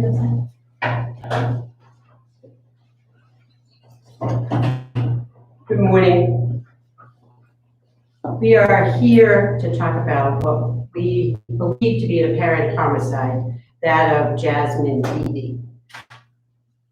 Good morning. We are here to talk about what we believe to be an apparent homicide, that of Jasmine Beatty.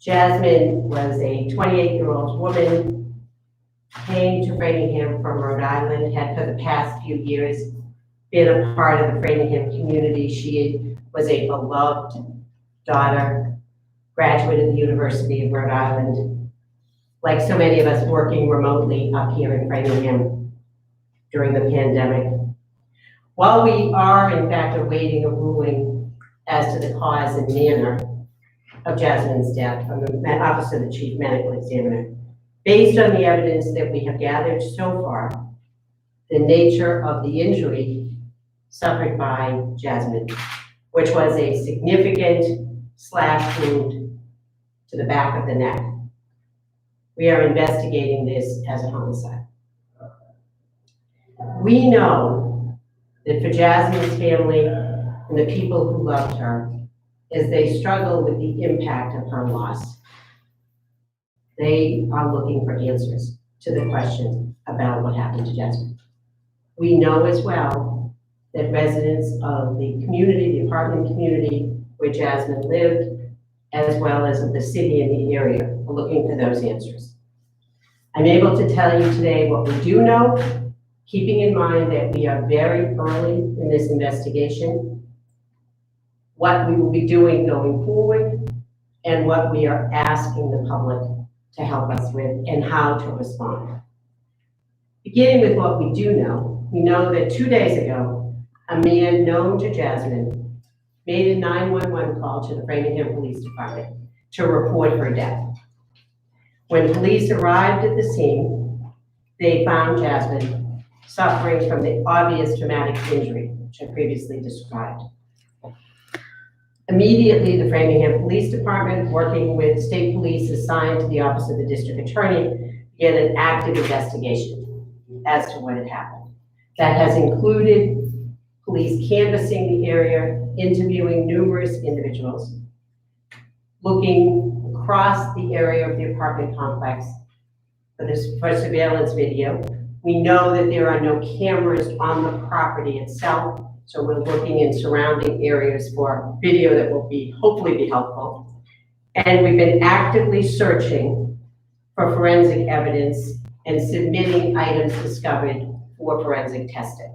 Jasmine was a 28-year-old woman, came to Framingham from Rhode Island, had for the past few years been a part of the Framingham community. She was a beloved daughter, graduate of the University of Rhode Island, like so many of us working remotely up here in Framingham during the pandemic. While we are in fact awaiting a ruling as to the cause and manner of Jasmine's death from the Office of the Chief Medical Examiner, based on the evidence that we have gathered so far, the nature of the injury suffered by Jasmine, which was a significant slash wound to the back of the neck. We are investigating this as a homicide. We know that for Jasmine's family and the people who loved her, as they struggle with the impact of her loss, they are looking for answers to the question about what happened to Jasmine. We know as well that residents of the community, the apartment community where Jasmine lived, as well as of the city and the area, are looking for those answers. I'm able to tell you today what we do know, keeping in mind that we are very early in this investigation, what we will be doing going forward, and what we are asking the public to help us with and how to respond. Beginning with what we do know, we know that 2 days ago, a man known to Jasmine made a 911 call to the Framingham Police Department to report her death. When police arrived at the scene, they found Jasmine suffering from the obvious traumatic injury, which I previously described. Immediately, the Framingham Police Department, working with state police assigned to the Office of the District Attorney, began an active investigation as to what had happened. That has included police canvassing the area, interviewing numerous individuals, looking across the area of the apartment complex for surveillance video. We know that there are no cameras on the property itself, so we're looking in surrounding areas for video that will hopefully be helpful. And we've been actively searching for forensic evidence and submitting items discovered for forensic testing.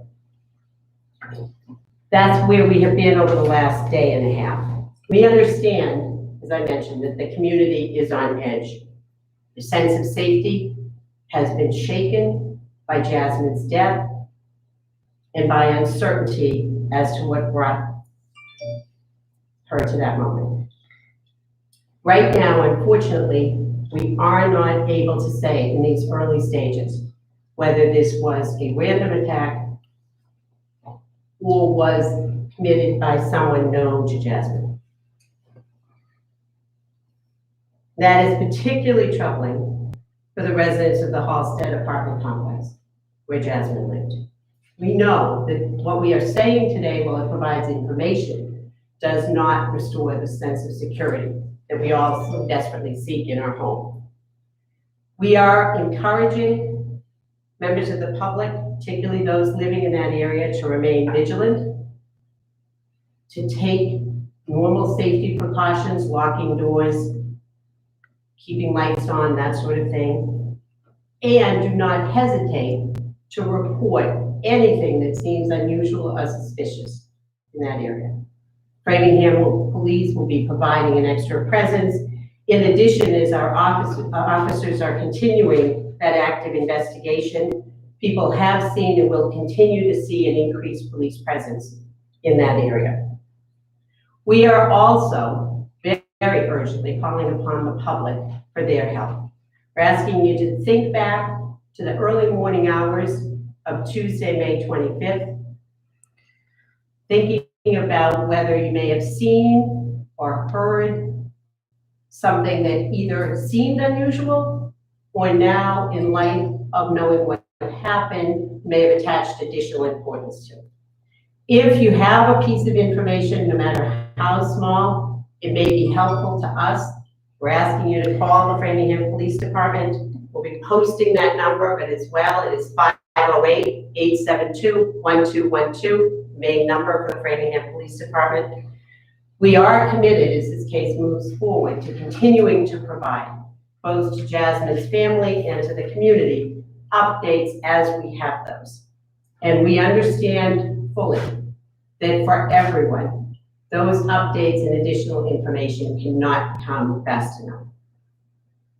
That's where we have been over the last day and a half. We understand, as I mentioned, that the community is on edge. The sense of safety has been shaken by Jasmine's death and by uncertainty as to what brought her to that moment. Right now, unfortunately, we are not able to say in these early stages whether this was a random attack or was committed by someone known to Jasmine. That is particularly troubling for the residents of the Halstead apartment complex where Jasmine lived. We know that what we are saying today, while it provides information, does not restore the sense of security that we all so desperately seek in our home. We are encouraging members of the public, particularly those living in that area, to remain vigilant, to take normal safety precautions, locking doors, keeping lights on, that sort of thing, and do not hesitate to report anything that seems unusual or suspicious in that area. Framingham Police will be providing an extra presence. In addition, as our officers are continuing that active investigation, people have seen and will continue to see an increased police presence in that area. We are also very urgently calling upon the public for their help. We're asking you to think back to the early morning hours of Tuesday, May 25th, thinking about whether you may have seen or heard something that either seemed unusual or now, in light of knowing what happened, may have attached additional importance to. If you have a piece of information, no matter how small, It may be helpful to us. We're asking you to call the Framingham Police Department. We'll be posting that number, but as well, it is 508-872-1212, main number for the Framingham Police Department. We are committed, as this case moves forward, to continuing to provide both to Jasmine's family and to the community updates as we have those. And we understand fully that for everyone, those updates and additional information cannot come fast enough.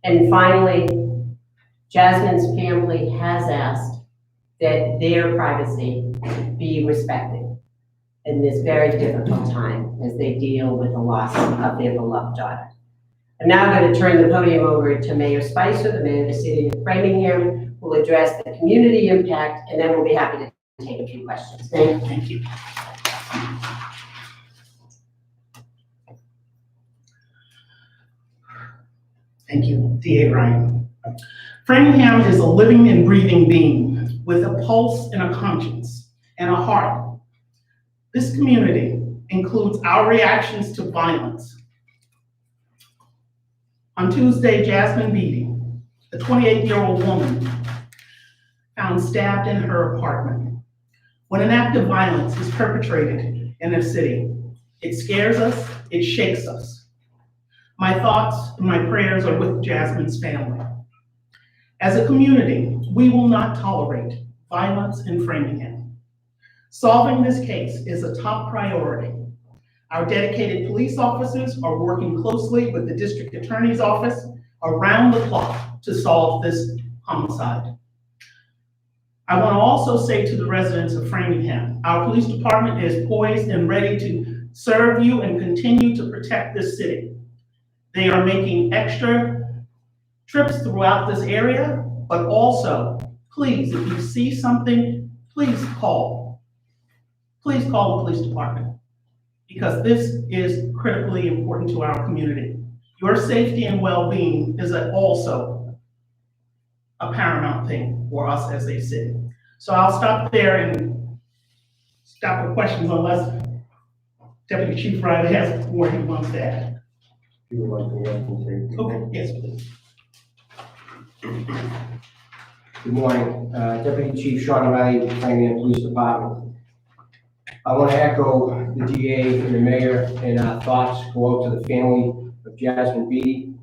And finally, Jasmine's family has asked that their privacy be respected in this very difficult time as they deal with the loss of their beloved daughter. I'm now going to turn the podium over to Mayor Spicer, the mayor of the city of Framingham, who will address the community impact, and then we'll be happy to take a few questions. Thank you. Thank you, DA Ryan. Framingham is a living and breathing being with a pulse and a conscience and a heart. This community includes our reactions to violence. On Tuesday, Jasmine Beatty, a 28-year-old woman, found stabbed in her apartment. When an act of violence is perpetrated in a city, it scares us, it shakes us. My thoughts and my prayers are with Jasmine's family. As a community, we will not tolerate violence in Framingham. Solving this case is a top priority. Our dedicated police officers are working closely with the district attorney's office around the clock to solve this homicide. I want to also say to the residents of Framingham, our police department is poised and ready to serve you and continue to protect this city. They are making extra trips throughout this area, but also, please, if you see something, please call. Please call the police department, because this is critically important to our community. Your safety and well-being is also a paramount thing for us as a city. So I'll stop there and stop for questions unless Deputy Chief Riley has more he wants to add. You would like to say? Okay, yes, please. Good morning, Deputy Chief Sean Riley, Framingham Police Department. I want to echo the DA and the mayor, and our thoughts go out to the family of Jasmine Beatty.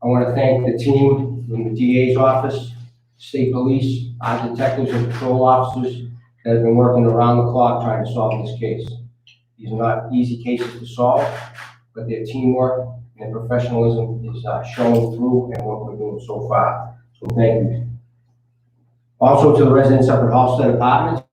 I want to thank the team in the DA's office, state police, our detectives and patrol officers that have been working around the clock trying to solve this case. These are not easy cases to solve, but their teamwork and professionalism is showing through in what we're doing so far. So thank you. Also to the residents up at Homicide Apartments,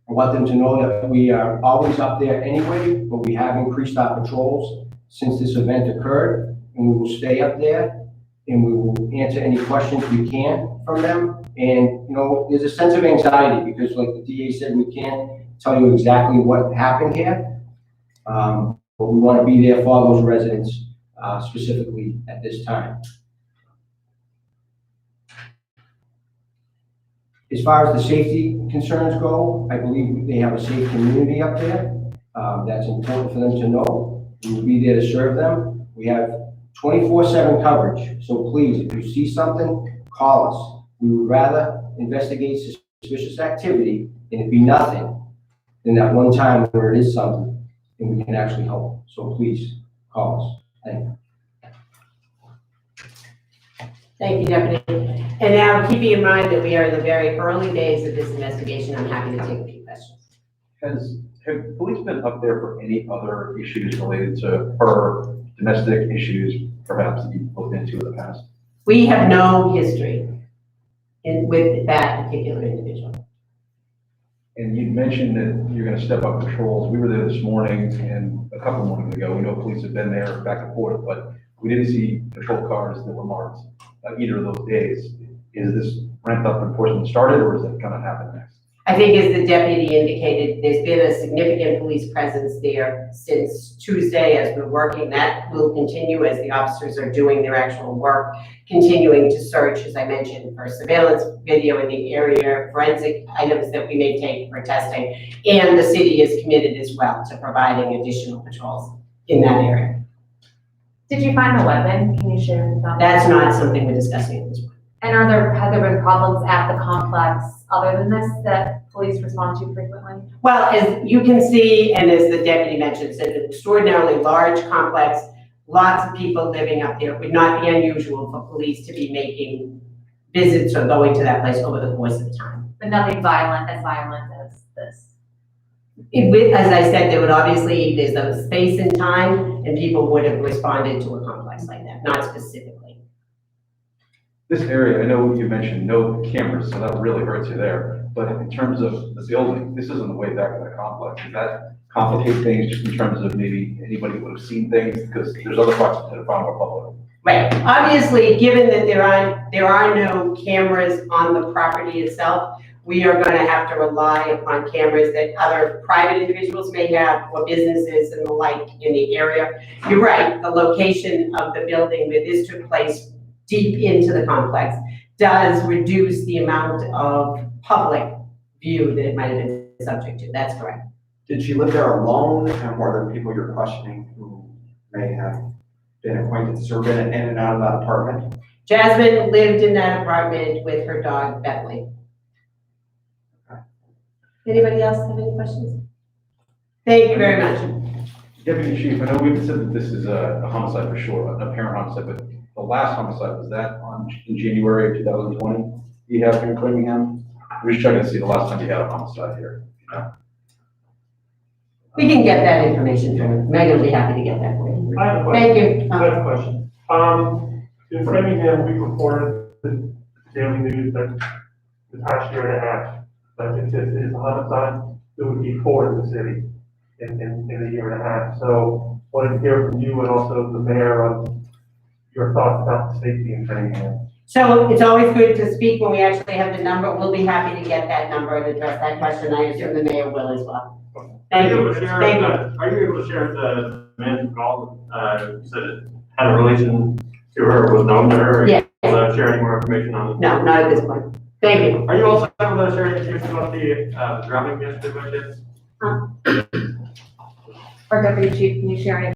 I want them to know that we are always up there anyway, but we have increased our patrols since this event occurred, and we will stay up there, and we will answer any questions we can from them. And, you know, there's a sense of anxiety because, like the DA said, we can't tell you exactly what happened here, but we want to be there for those residents specifically at this time. As far as the safety concerns go, I believe they have a safe community up there. That's important for them to know. We will be there to serve them. We have 24/7 coverage, so please, if you see something, call us. We would rather investigate suspicious activity and it be nothing than that one time where it is something and we can actually help. So please, call us. Thank you. Thank you, Deputy. And now, keeping in mind that we are in the very early days of this investigation, I'm happy to take a few questions. Have police been up there for any other issues related to her domestic issues, perhaps that you've looked into in the past? We have no history with that particular individual. And you mentioned that you're going to step up patrols. We were there this morning and a couple mornings ago. We know police have been there back and forth, but we didn't see patrol cars that were marked either of those days. Is this ramped up enforcement started, or is it going to happen next? I think, as the deputy indicated, there's been a significant police presence there since Tuesday as we're working. That will continue as the officers are doing their actual work, continuing to search, as I mentioned, for surveillance video in the area, forensic items that we may take for testing, and the city is committed as well to providing additional patrols in that area. Did you find the weapon? Can you share with us? That's not something we're discussing at this point. And have there been problems at the complex other than this that police respond to frequently? Well, as you can see, and as the deputy mentioned, it's an extraordinarily large complex, lots of people living up there. It would not be unusual for police to be making visits or going to that place over the course of time. But nothing violent as this. As I said, there would obviously, there's a space and time, and people would have responded to a complex like that, not specifically. This area, I know you mentioned no cameras, so that really hurts you there. But in terms of the building, this isn't the way back of the complex. Does that complicate things just in terms of maybe anybody would have seen things? Because there's other parts that are far more public. Right, obviously, given that there are no cameras on the property itself, we are gonna have to rely upon cameras that other private individuals may have, or businesses and the like in the area. You're right, the location of the building where this took place deep into the complex does reduce the amount of public view that it might have been subject to, that's correct. Did she live there alone, and were there people you're questioning who may have been acquaintances or been in and out of that apartment? Jasmine lived in that apartment with her dog, Bentley. Anybody else have any questions? Thank you very much. Deputy Chief, I know we've said that this is a homicide for sure, an apparent homicide, but the last homicide, was that in January of 2020? You have here in Framingham? We're just checking to see the last time you had a homicide here. We can get that information from you. Megan will be happy to get that for you. I have a question. Thank you. I have a question. In Framingham, we reported the Daily News that the past year and a half, that if this is a homicide, it would be 4 in the city in a year and a half. So wanted to hear from you and also the mayor on your thoughts about the safety in Framingham. So it's always good to speak when we actually have the number. We'll be happy to get that number and address that question. I assume the mayor will as well. Thank you. Thank you. Are you able to share if the man who called, you said it had a relation to her, was known to her? Yeah. Share any more information on it? No, not at this point. Thank you. Are you also able to share any information about the drowning yesterday by chance? Or Deputy Chief, can you share any